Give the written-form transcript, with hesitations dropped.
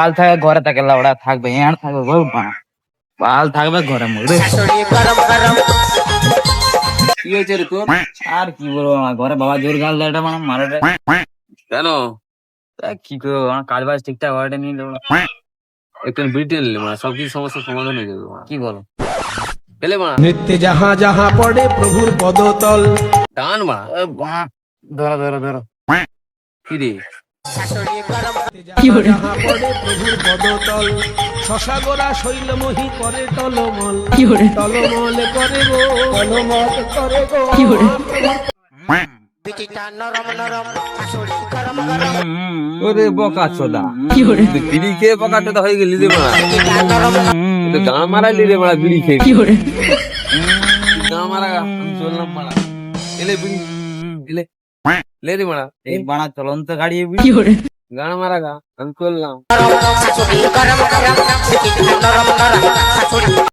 বাল থাকে ঘরে থাকে লাউড়া থাকবে এর থাকবে বাল থাকবে ঘরে মরে কি হয়েছে রে তোর? আর কি বলবো আমার ঘরে বাবা জোর গাল দেয় এটা মানে মারে কেন? কি করবো আমার কাজ বাজ ঠিকঠাক ঘরে নিয়ে একটু ব্রিটেন নিলে মানে সব কিছু সমস্যার সমাধান হয়ে যাবে কি বলো পেলে মা নৃত্যে যাহা যাহা পড়ে প্রভুর পদতল। টান মা ধরো ধরো ধরো কি রে যাহা যাহা পড়ে প্রভুর পদতল। শশাগোরা শৈলমোহী করে টলমল। টলমল করে গো টলমল করে গো। ওরে বকা চোদা বিড়ি খেয়ে বকা চোদা হয়ে গেলি রে মা গাঁ মারাইলি রে মারা বিড়ি খেয়ে গাঁ মারা আমি চললাম মারা এলে বিড়ি এলে লে রে মারা এই বানা চলন্ত গাড়ি গান মারা গা আমি করলাম